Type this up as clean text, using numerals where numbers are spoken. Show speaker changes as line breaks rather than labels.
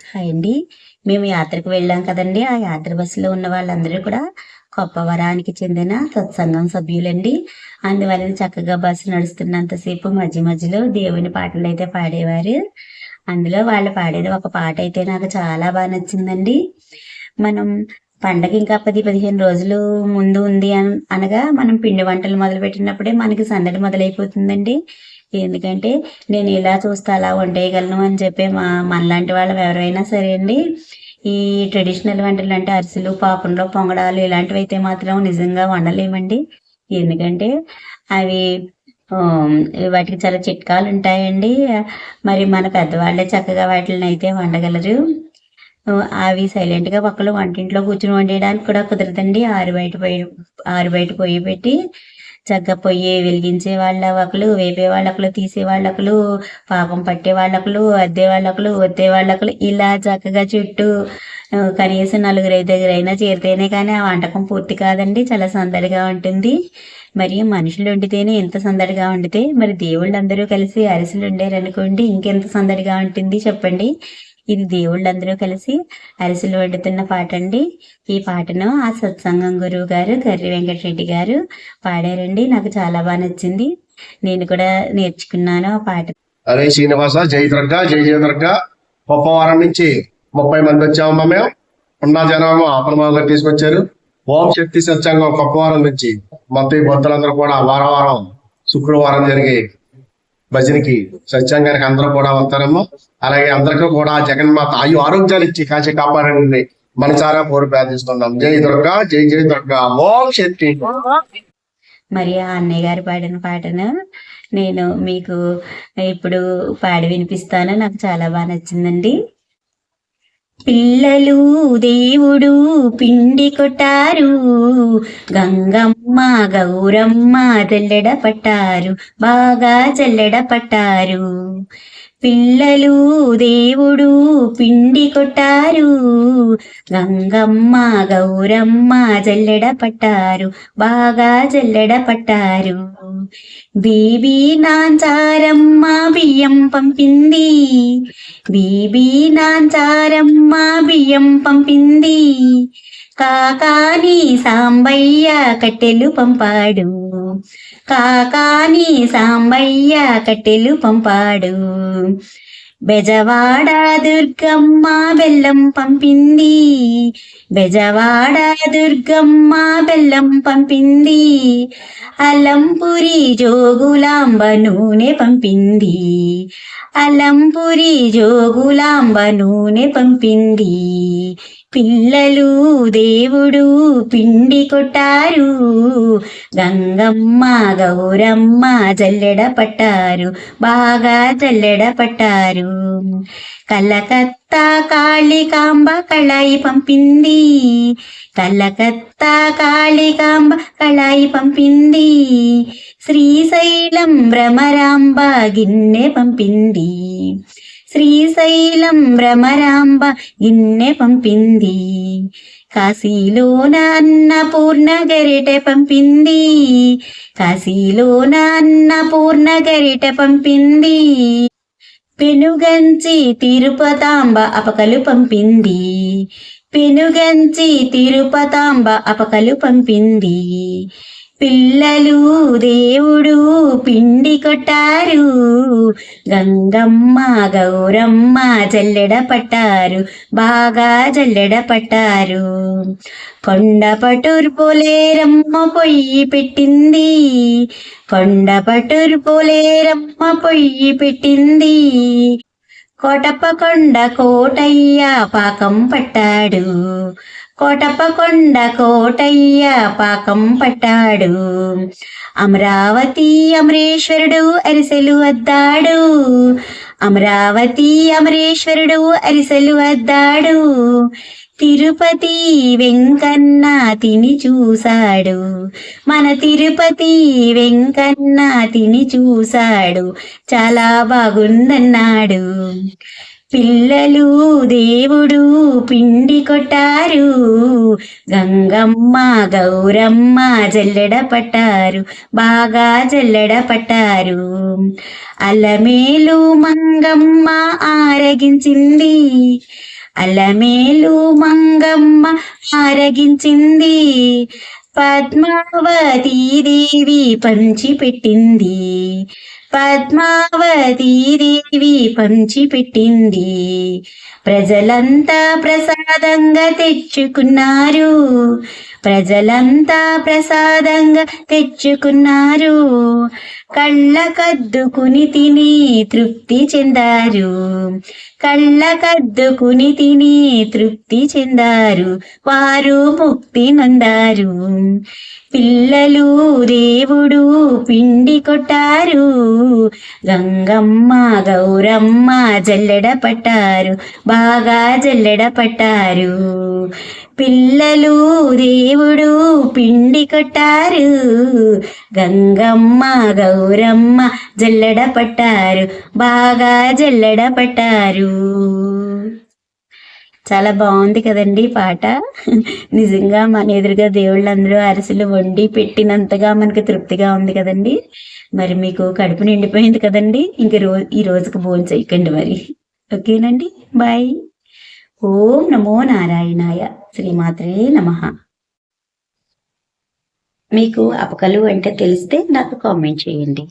Hi అండి. మేము యాత్రకు వెళ్ళాం కదండీ! ఆ యాత్ర బస్సులో ఉన్న వాళ్ళందరూ కూడా కొప్పవరానికి చెందిన సత్సంగం సభ్యులండి. అందువలన చక్కగా బస్సు నడుస్తున్నంత సేపు మధ్య మధ్యలో దేవుని పాటలైతే పాడేవారు. అందులో వాళ్ళు పాడేది ఒక పాటైతే నాకు చాలా నచ్చిందండి. మనం పండగ ఇంకా 10, 15 రోజులు ముందు ఉంది అనగా మనం పిండి వంటలు మొదలుపెట్టినప్పుడే మనకి సందడి మొదలైపోతుందండి. ఎందుకంటే నేను ఇలా చూస్తే అలా వండేయగలను అని చెప్పి మనలాంటి వాళ్ళు ఎవరైనా సరే అండి, ఈ ట్రెడిషనల్ వంటలంటే అరిసెలు, పాకంలో పొంగడాలు ఇలాంటివైతే మాత్రం నిజంగా వండలేమండి. ఎందుకంటే అవి ఆహ్, వాటికి చాలా చిట్కాలుంటాయండి. మరి మన పెద్దవాళ్ళే చక్కగా వాటిలనైతే వండగలరు. అవి సైలెంట్‌గా పక్కలో వంటింట్లో కూర్చొని వండేయడానికి కూడా కుదరదండి. ఆరు బయట పొయ్యి పెట్టి చక్కగా పొయ్యి వెలిగించే వాళ్ళొకళ్ళు, వేపే వాళ్ళొకళ్ళు, తీసే వాళ్ళొకళ్ళు, పాకం పట్టే వాళ్ళొకళ్ళు, అద్దే వాళ్ళొకళ్ళు, ఒత్తే వాళ్ళొకళ్ళు ఇలా చక్కగా చుట్టూ కనీసం నలుగురైదుగురైనా చేరితేనే కానీ ఆ వంటకం పూర్తి కాదండి. చాలా సందడిగా ఉంటుంది. మరి మనుషులు వండితేనే ఇంత సందడిగా వండితే మరి దేవుళ్ళందరూ కలిసి అరిసెలు వండారనుకోండి ఇంకెంత సందడిగా ఉంటుంది చెప్పండి. ఇది దేవుళ్ళందరూ కలిసి అరిసెలు వండుతున్న పాటండి. ఈ పాటను ఆ సత్సంగం గురువు గారు కర్రి వెంకటరెడ్డి గారు పాడారండి. నాకు చాలా నచ్చింది. నేను కూడా నేర్చుకున్నాను ఆ పాట.
అరే శ్రీనివాస, జై దుర్గా, జై జయ దుర్గా. గొప్పవారం నుంచి 30 మంది వచ్చామమ్మా. మేము ఉన్న జనామా అప్రమాదంగా తీసుకొచ్చారు. ఓం శక్తి సత్సంగం గొప్పవారం నుంచి మొత్తం ఈ భక్తులందరూ కూడా వారం శుక్రవారం జరిగే భజనకి సత్సంగానికి అందరూ కూడా వస్తారమ్మా. అలాగే అందరికీ కూడా జగన్మాత ఆరోగ్యాలు ఇచ్చి కాచి కాపాడండి మనసారా కోరి ప్రార్థిస్తున్నాం. జై దుర్గా, జై జయ దుర్గా. ఓం శక్తి.
మరి ఆ అన్నయ్య గారు పాడిన పాటను నేను మీకు ఇప్పుడు పాడి వినిపిస్తాను. నాకు చాలా నచ్చిందండి. పిల్లలు దేవుడు పిండి కొట్టారు, గంగమ్మ గౌరమ్మ జల్లెడ పట్టారు, బాగా జల్లెడ పట్టారు. పిల్లలు దేవుడు పిండి కొట్టారు, గంగమ్మ గౌరమ్మ జల్లెడ పట్టారు, బాగా జల్లెడ పట్టారు. బీబీ నాంచారమ్మ బియ్యం పంపింది, బీబీ నాంచారమ్మ బియ్యం పంపింది. కాకాని సాంబయ్య కట్టెలు పంపాడు, కాకాని సాంబయ్య కట్టెలు పంపాడు. బెజవాడ దుర్గమ్మ బెల్లం పంపింది, బెజవాడ దుర్గమ్మ బెల్లం పంపింది. అలంపురి జోగులాంబ నూనె పంపింది, అలంపురి జోగులాంబ నూనె పంపింది. పిల్లలు దేవుడు పిండి కొట్టారు, గంగమ్మ గౌరమ్మ జల్లెడ పట్టారు, బాగా జల్లెడ పట్టారు. కలకత్తా కాళికాంబ కళాయి పంపింది, కలకత్తా కాళికాంబ కళాయి పంపింది. శ్రీశైలం భ్రమరాంబ గిన్నె పంపింది, శ్రీశైలం భ్రమరాంబ గిన్నె పంపింది. కాశీలోన అన్నపూర్ణ గరిటె పంపింది, కాశీలోన అన్నపూర్ణ గరిటె పంపింది. పెనుగంచి తిరుపతాంబ అపకలు పంపింది, పెనుగంచి తిరుపతాంబ అపకలు పంపింది. పిల్లలు దేవుడు పిండి కొట్టారు, గంగమ్మ గౌరమ్మ జల్లెడ పట్టారు, బాగా జల్లెడ పట్టారు. కొండపటూరు పోలేరమ్మ పొయ్యి పెట్టింది, కొండపటూరు పోలేరమ్మ పొయ్యి పెట్టింది. కోటప్పకొండ కోటయ్య పాకం పట్టాడు, కోటప్పకొండ కోటయ్య పాకం పట్టాడు. అమరావతి అమరేశ్వరుడు అరిసెలు అద్దాడు, అమరావతి అమరేశ్వరుడు అరిసెలు అద్దాడు. తిరుపతి వెంకన్న తిని చూశాడు, మన తిరుపతి వెంకన్న తిని చూశాడు, చాలా బాగుందన్నాడు. పిల్లలు దేవుడు పిండి కొట్టారు, గంగమ్మ గౌరమ్మ జల్లెడ పట్టారు, బాగా జల్లెడ పట్టారు. అలమేలు మంగమ్మ ఆరగించింది, అలమేలు మంగమ్మ ఆరగించింది, పద్మావతీ దేవి పంచిపెట్టింది, పద్మావతీ దేవి పంచిపెట్టింది. ప్రజలంతా ప్రసాదంగా తెచ్చుకున్నారు, ప్రజలంతా ప్రసాదంగా తెచ్చుకున్నారు. కళ్ళకద్దుకుని తిని తృప్తి చెందారు, కళ్ళకద్దుకుని తిని తృప్తి చెందారు, వారు ముక్తి నొందారు. పిల్లలు దేవుడు పిండి కొట్టారు, గంగమ్మ గౌరమ్మ జల్లెడ పట్టారు, బాగా జల్లెడ పట్టారు. పిల్లలు దేవుడు పిండి కొట్టారు, గంగమ్మ గౌరమ్మ జల్లెడ పట్టారు, బాగా జల్లెడ పట్టారు. చాలా బాగుంది కదండి పాట. నిజంగా మన ఎదురుగా దేవుళ్ళందరూ అరిసెలు వండి పెట్టినంతగా మనకి తృప్తిగా ఉంది కదండి. మరి మీకు కడుపు నిండిపోయింది కదండి. ఇంక ఈ రోజుకి భోజనం చేయకండి మరి. ఓకేనండి, బాయ్. ఓం నమో నారాయణాయ. శ్రీమాత్రే నమః. మీకు అపకలు అంటే తెలిస్తే నాకు కామెంట్ చేయండి.